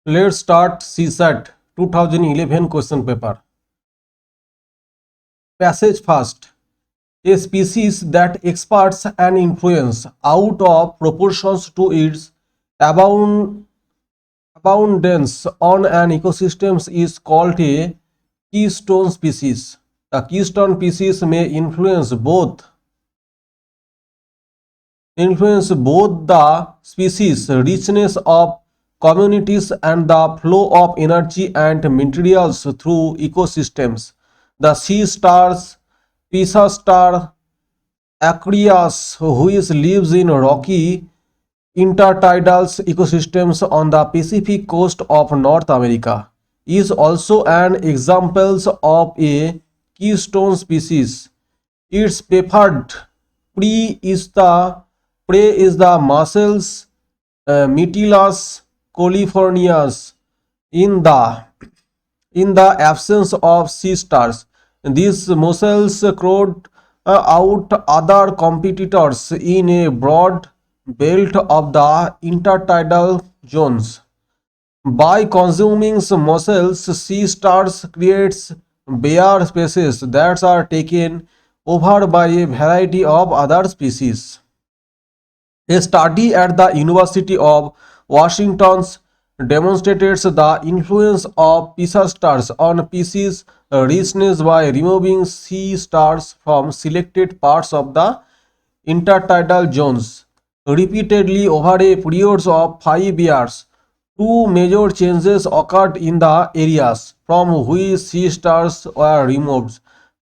Let's start CSAT 2011 question paper. Passage first. A species that exerts an influence out of proportions to its abundance on an ecosystem is called a keystone species. The keystone species may influence both the species richness of communities and the flow of energy and materials through ecosystems. The sea stars, Pisa star Aquarius, which lives in rocky intertidal ecosystems on the Pacific coast of North America, is also an example of a keystone species. Its preferred prey is the mussels Mytilus californias. In the absence of sea stars, these mussels crowd out other competitors in a broad belt of the intertidal zones. By consuming mussels, sea stars creates bare spaces that are taken over by a variety of other species. A study at the University of Washington demonstrates the influence of Pisa stars on species richness by removing sea stars from selected parts of the intertidal zones repeatedly over a period of 5 years. Two major changes occurred in the areas from which sea stars were removed.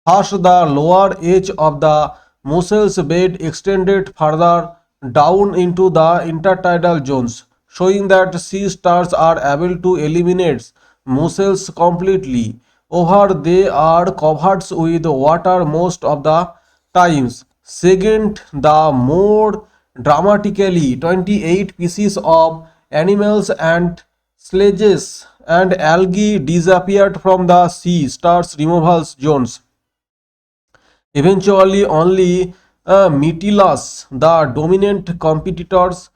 First, the lower edge of the mussel's bed extended further down into the intertidal zones, showing that sea stars are able to eliminate mussels completely. Over they are covered with water most of the times. Second, the more dramatically, 28 species of animals and sledges and algae disappeared from the sea stars removal zones. Eventually, only Mytilus, the dominant competitors,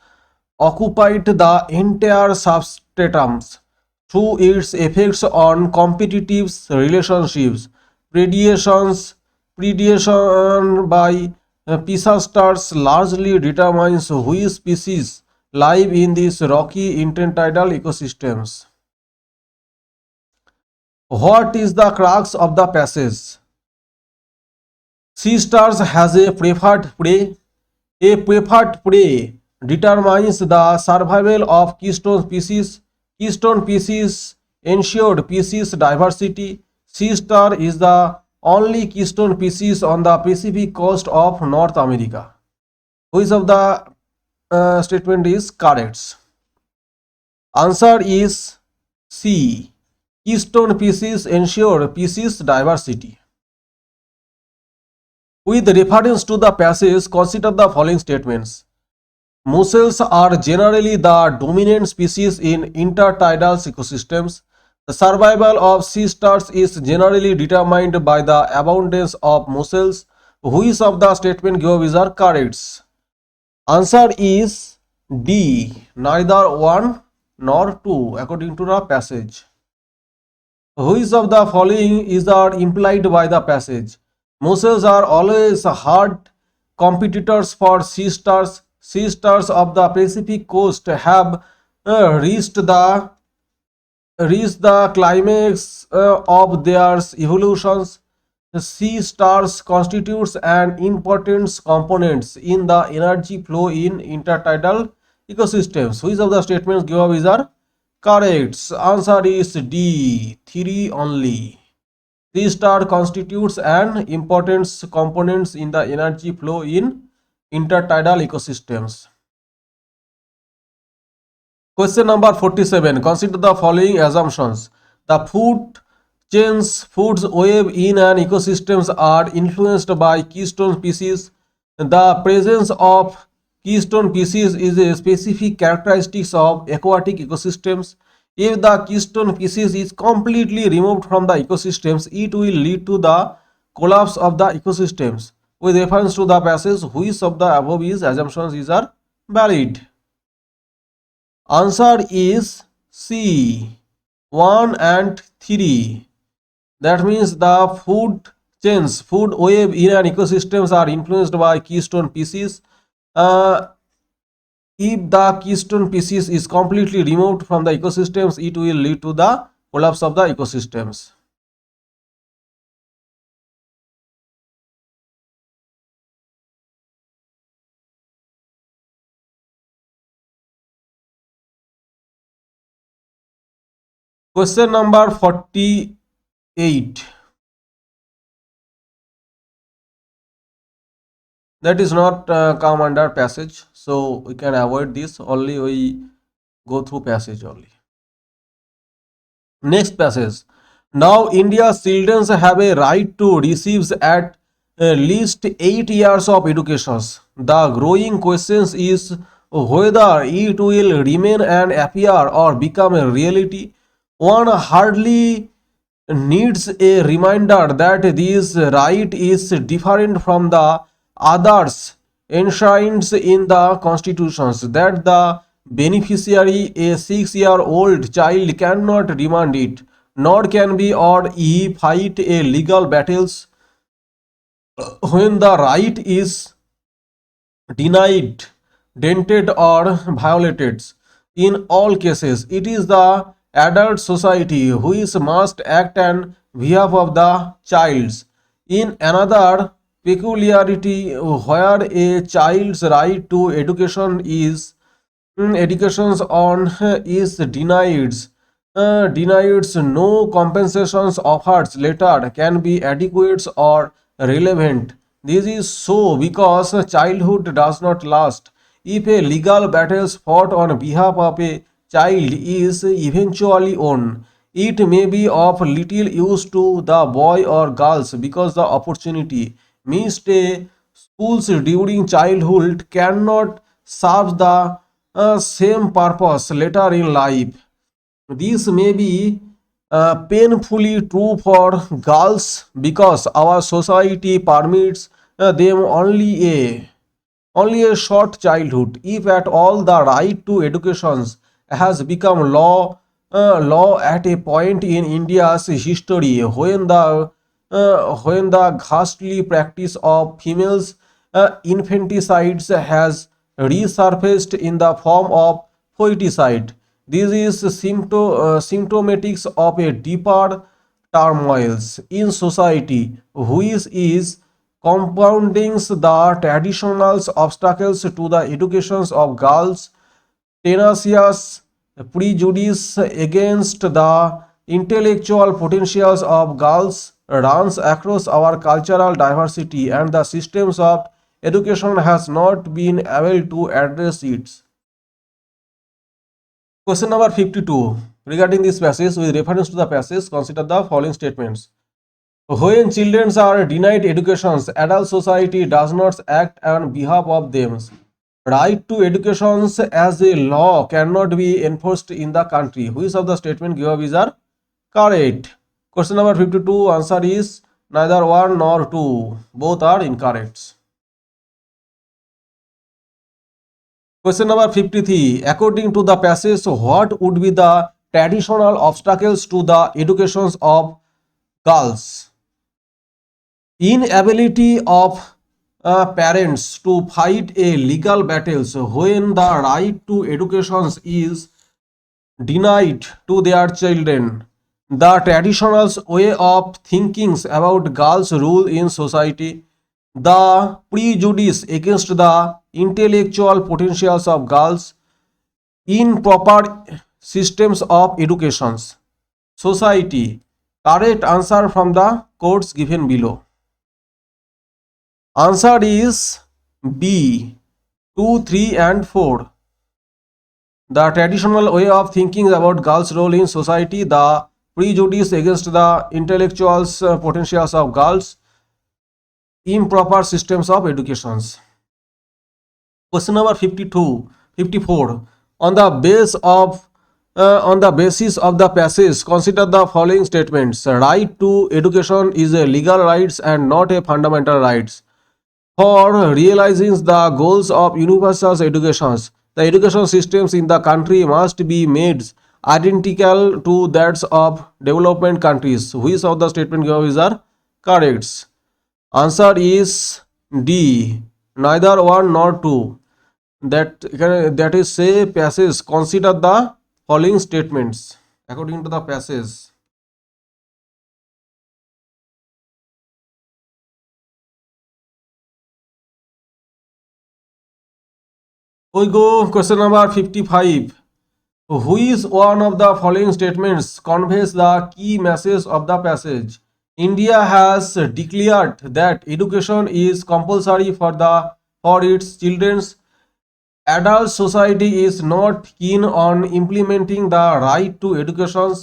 occupied the entire substratums through its effects on competitive relationships. Predation by Pisa stars largely determines which species live in these rocky intertidal ecosystems. What is the crux of the passage? Sea stars has a preferred prey. A preferred prey determines the survival of keystone species. Keystone species ensured species diversity. Sea star is the only keystone species on the Pacific coast of North America. Which of the statement is correct? Answer is C. Keystone species ensure species diversity. With reference to the passage, consider the following statements. Mussels are generally the dominant species in intertidal ecosystems. The survival of sea stars is generally determined by the abundance of mussels. Which of the statement given is correct? Answer is D. Neither 1 nor 2 according to the passage. Which of the following is implied by the passage? Mussels are always hard competitors for sea stars. Sea stars of the Pacific coast have reached the climax of their evolutions. The sea stars constitutes an important component in the energy flow in intertidal ecosystems. Which of the statements given is correct? Answer is D. 3 only. Sea star constitutes an important component in the energy flow in intertidal ecosystems. Question number 47. Consider the following assumptions. The food web in an ecosystem are influenced by keystone species. The presence of keystone species is a specific characteristic of aquatic ecosystems. If the keystone species is completely removed from the ecosystems, it will lead to the collapse of the ecosystems. With reference to the passage, which of the above assumptions are valid? Answer is C 1 and 3. That means the food web in an ecosystems are influenced by keystone species. Uh, if the keystone species is completely removed from the ecosystems, it will lead to the collapse of the ecosystems. Question number 48. That is not come under passage, so we can avoid this. Only we go through passage only. Next passage. Now India's children have a right to receive at least 8 years of education. The growing question is whether it will remain an appear or become a reality. One hardly needs a reminder that this right is different from the others enshrined in the constitutions, that the beneficiary, a 6-year-old child, cannot demand it, nor can be or he fight a legal battles when the right is denied, dented, or violated. In all cases, it is the adult society which must act on behalf of the child's. In another peculiarity, where a child's right to education is educations on is denied, no compensations offered later can be adequate or relevant. This is so because childhood does not last. If a legal battle fought on behalf of a child is eventually won, it may be of little use to the boy or girls because the opportunity missed a schools during childhood cannot serve the same purpose later in life. This may be painfully true for girls because our society permits them only a short childhood. If at all, the right to education has become law at a point in India's history when the ghastly practice of females infanticides has resurfaced in the form of foeticide. This is symptomatic of a deeper turmoils in society, which is compounding the traditional obstacles to the educations of girls. Tenacious prejudice against the intellectual potentials of girls runs across our cultural diversity, and the systems of education has not been able to address it. Question number 52. Regarding this passage, with reference to the passage, consider the following statements. When children are denied education, adult society does not act on behalf of them. Right to education as a law cannot be enforced in the country. Which of the statement given are correct? Question number 52. Answer is neither one nor two. Both are incorrect. Question number 53. According to the passage, what would be the traditional obstacles to the educations of girls? Inability of parents to fight a legal battles when the right to education is denied to their children. The traditional way of thinking about girls' role in society, the prejudice against the intellectual potentials of girls, improper systems of education, society. Correct answer from the quotes given below. Answer is B, 2, 3 and 4. The traditional way of thinking about girls' role in society, the prejudice against the intellectuals potentials of girls, improper systems of educations. Question number 52, 54. On the basis of the passage, consider the following statements. Right to education is a legal rights and not a fundamental rights. For realizing the goals of universal education, the education systems in the country must be made identical to that of development countries. Which of the statement given are correct? Answer is D. Neither one nor two. That is say passage. Consider the following statements according to the passage. We go question number 55. Which one of the following statements conveys the key message of the passage? India has declared that education is compulsory for its children. Adult society is not keen on implementing the right to education.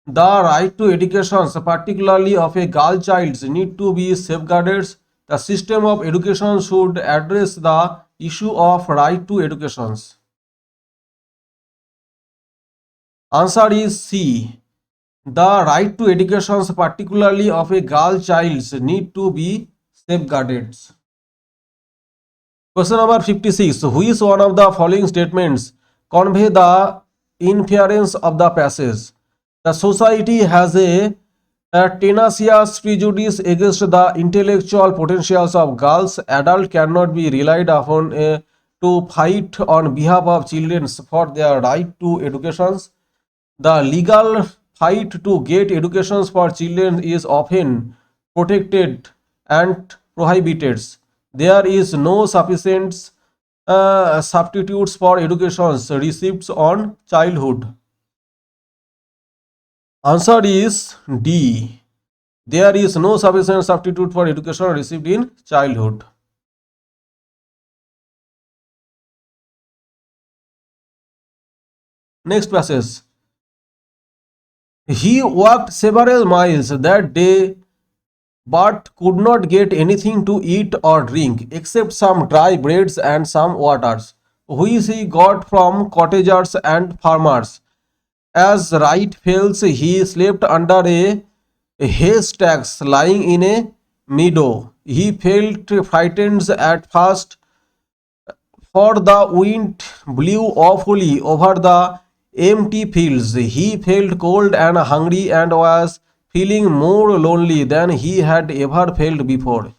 The right to education, particularly of a girl child, need to be safeguarded. The system of education should address the issue of right to education. Answer is C. The right to education, particularly of a girl child, need to be safeguarded. Question number 56. Which one of the following statements convey the inference of the passage? The society has a tenacious prejudice against the intellectual potentials of girls. Adults cannot be relied upon to fight on behalf of children for their right to education. The legal fight to get education for children is often protected and prohibited. There is no sufficient substitutes for education received on childhood. Answer is D. There is no sufficient substitute for education received in childhood. Next passage. He walked several miles that day but could not get anything to eat or drink except some dry breads and some waters, which he got from cottagers and farmers. As night fell, he slept under a haystacks lying in a meadow. He felt frightened at first, for the wind blew awfully over the empty fields. He felt cold and hungry and was feeling more lonely than he had ever felt before.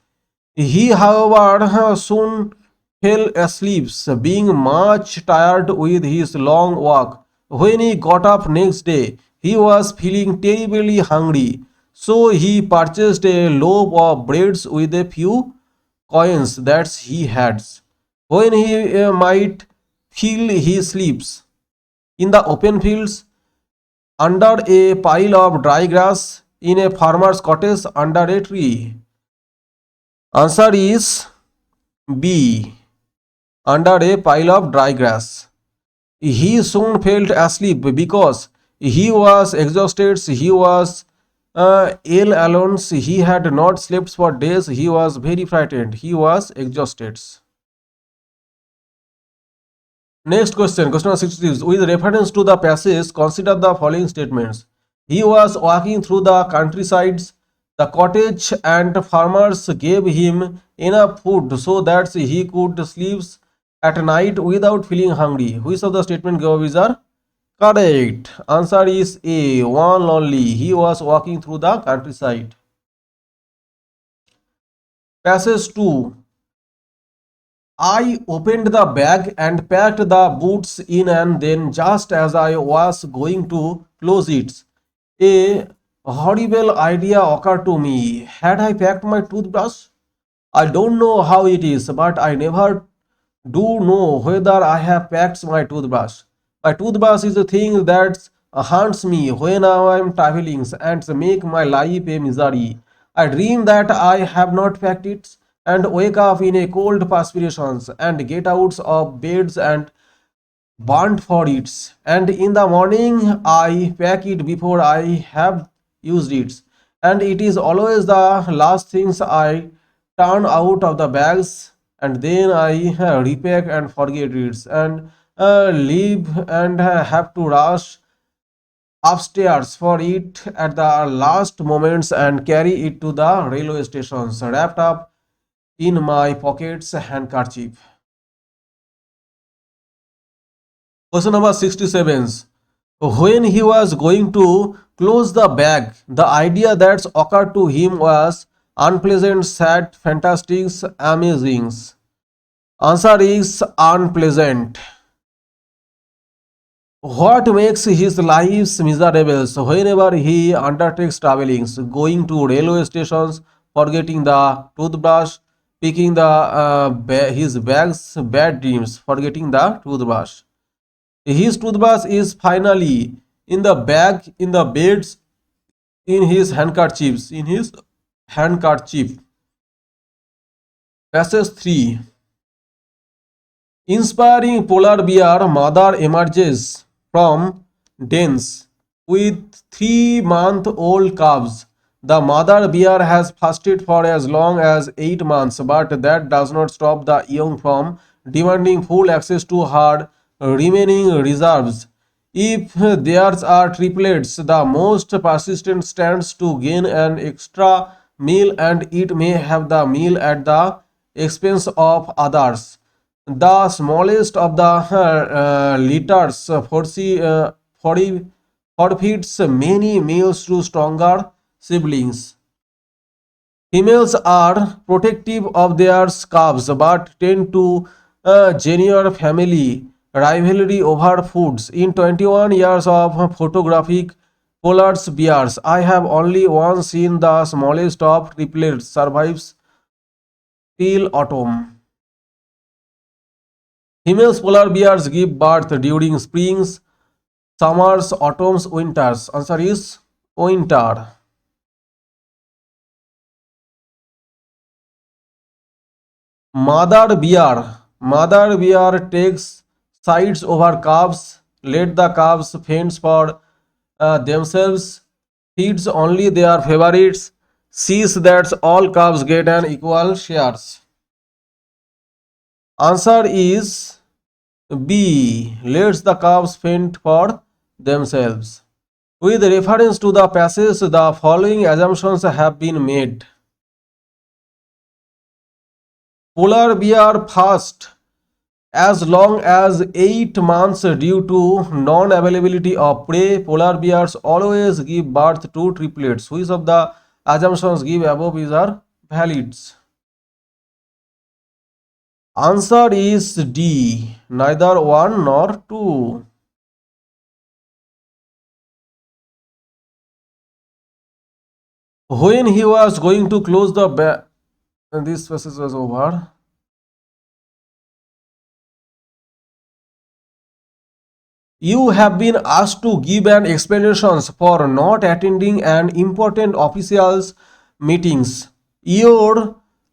He, however, soon fell asleep, being much tired with his long walk. When he got up next day, he was feeling terribly hungry, so he purchased a loaf of bread with a few coins that he had. When he might feel he sleeps in the open fields, under a pile of dry grass, in a farmer's cottage, under a tree. Answer is B. Under a pile of dry grass. He soon felt asleep because he was exhausted. He was ill alone. He had not slept for days. He was very frightened. He was exhausted. Next question, question number 66. With reference to the passage, consider the following statements. He was walking through the countrysides. The cottage and farmers gave him enough food so that he could sleep at night without feeling hungry. Which of the statement given are correct? Answer is A. One only. He was walking through the countryside. Passage 2. I opened the bag and packed the boots in, and then just as I was going to close it, a horrible idea occurred to me. Had I packed my toothbrush? I don't know how it is, but I never do know whether I have packed my toothbrush. My toothbrush is a thing that haunts me when I am traveling and make my life a misery. I dream that I have not packed it and wake up in a cold perspirations and get out of beds and burnt for it. And in the morning I pack it before I have used it. And it is always the last things I turn out of the bags, and then I repack and forget it and leave and have to rush upstairs for it at the last moments and carry it to the railway stations wrapped up in my pocket's handkerchief. Question number 67. When he was going to close the bag, the idea that occurred to him was unpleasant, sad, fantastic, amazing. Answer is unpleasant. What makes his life miserable? So whenever he undertakes traveling, going to railway stations, forgetting the toothbrush, picking the his bags, bad dreams, forgetting the toothbrush. His toothbrush is finally in the bag, in the beds, in his handkerchiefs, in his handkerchief. Passage 3. Inspiring polar bear mother emerges from dens with 3-month-old calves. The mother bear has fasted for as long as 8 months, but that does not stop the young from demanding full access to her remaining reserves. If theirs are triplets, the most persistent stands to gain an extra meal, and it may have the meal at the expense of others. The smallest of the litters forfeits many meals to stronger siblings. Females are protective of their calves but tend to genuine family rivalry over foods. In 21 years of photographic polar bears, I have only once seen the smallest of triplets survives till autumn. Female polar bears give birth during springs, summers, autumns, winters. Answer is winter. Mother bear takes sides over calves, let the calves fend for themselves, feeds only their favorites, sees that all calves get an equal shares. Answer is B. Lets the calves fend for themselves. With reference to the passage, the following assumptions have been made. Polar bear fast as long as 8 months due to non-availability of prey. Polar bears always give birth to triplets. Which of the assumptions given above are valid? Answer is D. Neither 1 nor 2. When he was going to close the bag, this passage was over. You have been asked to give an explanation for not attending an important officials meetings.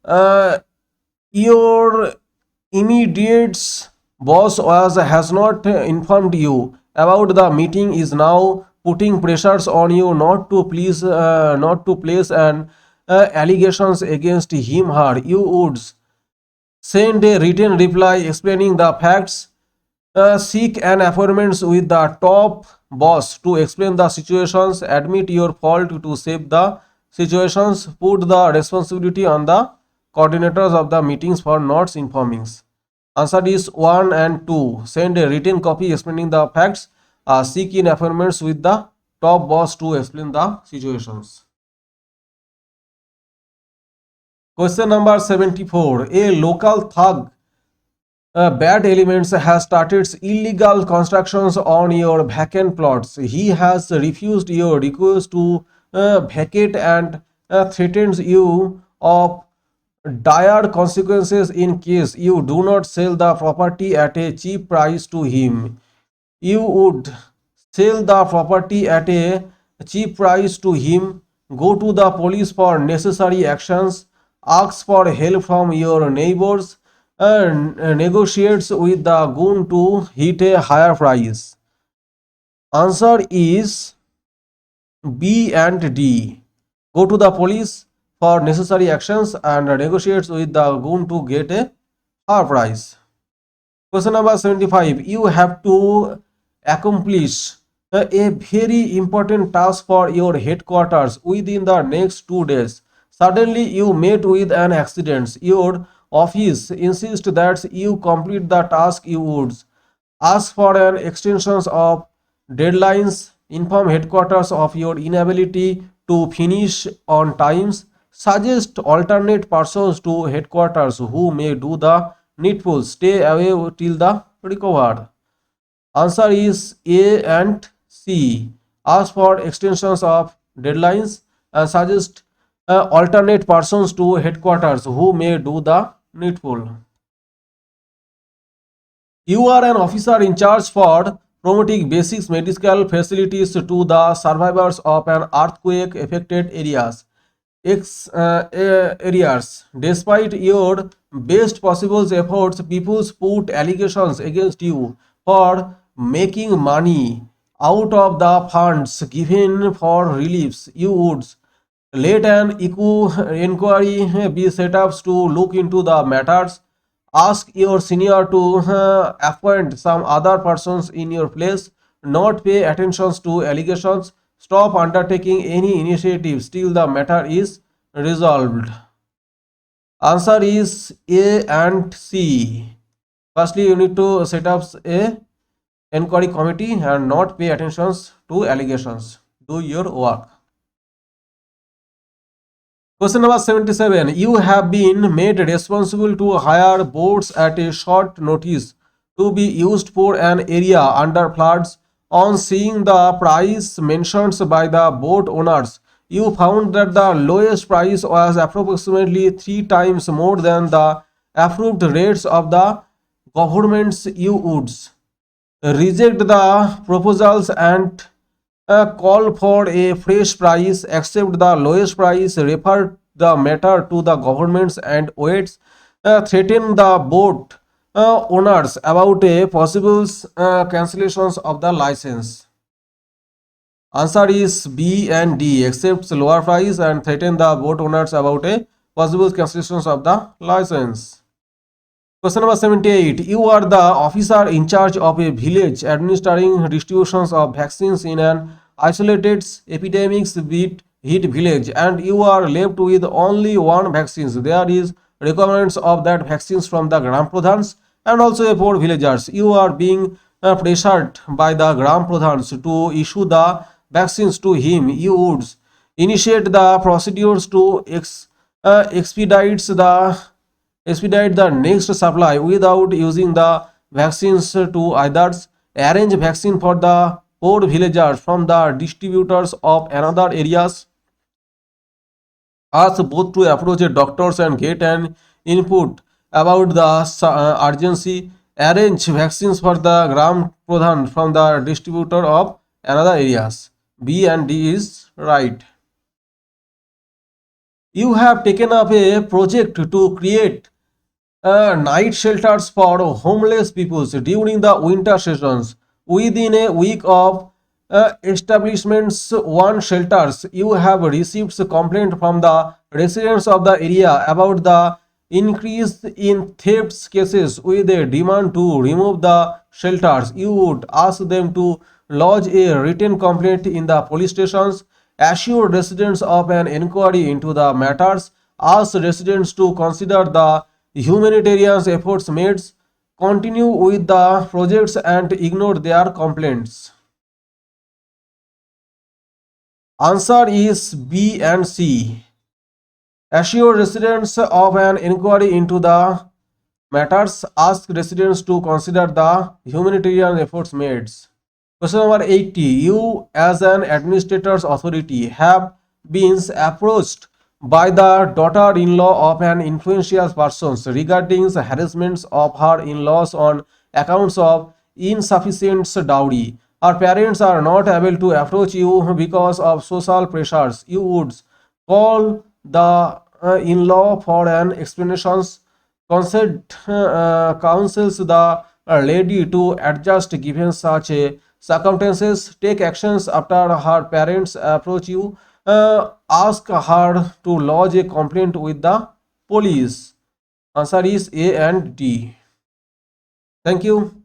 Uh, your immediate boss has not informed you about the meeting is now putting pressures on you not to place an allegations against him her. You would send a written reply explaining the facts, seek an appointment with the top boss to explain the situations, admit your fault to save the situations, put the responsibility on the coordinators of the meetings for not informing. Answer is 1 and 2. Send a written copy explaining the facts, seek in appointments with the top boss to explain the situations. Question number 74. A local thug bad elements has started illegal constructions on your vacant plots. He has refused your request to vacate and threatens you of dire consequences in case you do not sell the property at a cheap price to him. You would sell the property at a cheap price to him, go to the police for necessary actions, ask for help from your neighbors, and negotiates with the goon to hit a higher price. Answer is B and D. Go to the police for necessary actions and negotiates with the goon to get a higher price. Question number 75. You have to accomplish a very important task for your headquarters within the next 2 days. Suddenly, you met with an accident. Your office insists that you complete the task. You would ask for an extension of deadlines, inform headquarters of your inability to finish on times, suggest alternate persons to headquarters who may do the needful, stay away till the recover. Answer is A and C. Ask for extensions of deadlines and suggest alternate persons to headquarters who may do the needful. You are an officer in charge for promoting basic medical facilities to the survivors of an earthquake affected areas. Despite your best possible efforts, people put allegations against you for making money out of the funds given for reliefs. You would let an inquiry be set up to look into the matters. Ask your senior to appoint some other persons in your place. Not pay attention to allegations. Stop undertaking any initiatives till the matter is resolved. Answer is A and C. Firstly, you need to set up a inquiry committee and not pay attention to allegations. Do your work. Question number 77. You have been made responsible to hire boats at a short notice to be used for an area under floods. On seeing the price mentioned by the boat owners, you found that the lowest price was approximately 3 times more than the approved rates of the governments. You would reject the proposals and call for a fresh price, accept the lowest price, refer the matter to the governments and waits, threaten the boat owners about a possible cancellations of the license. Answer is B and D. Accepts lower price and threaten the boat owners about a possible cancellations of the license. Question number 78. You are the officer in charge of a village administering distributions of vaccines in an isolated epidemics hit village, and you are left with only one vaccine. There is requirements of that vaccines from the Gram Pradhans and also for villagers. You are being pressured by the Gram Pradhans to issue the vaccines to him. You would initiate the procedures to expedite the next supply without using the vaccines to others. Arrange vaccine for the poor villagers from the distributors of another areas. Ask both to approach a doctors and get an input about the urgency. Arrange vaccines for the Gram Pradhan from the distributor of another areas. B and D is right. You have taken up a project to create night shelters for homeless peoples during the winter seasons. Within a week of establishments one shelters, you have received a complaint from the residents of the area about the increase in theft cases. With a demand to remove the shelters, you would ask them to lodge a written complaint in the police stations. Assure residents of an inquiry into the matters. Ask residents to consider the humanitarian efforts made. Continue with the projects and ignore their complaints. Answer is B and C. Assure residents of an inquiry into the matters. Ask residents to consider the humanitarian efforts made. Question number 80. You as an administrator's authority have been approached by the daughter-in-law of an influential person regarding the harassments of her in-laws on accounts of insufficient dowry. Her parents are not able to approach you because of social pressures. You would call the in-law for an explanation. Counsels the lady to adjust given such a circumstances. Take actions after her parents approach you. Ask her to lodge a complaint with the police. Answer is A and D. Thank you.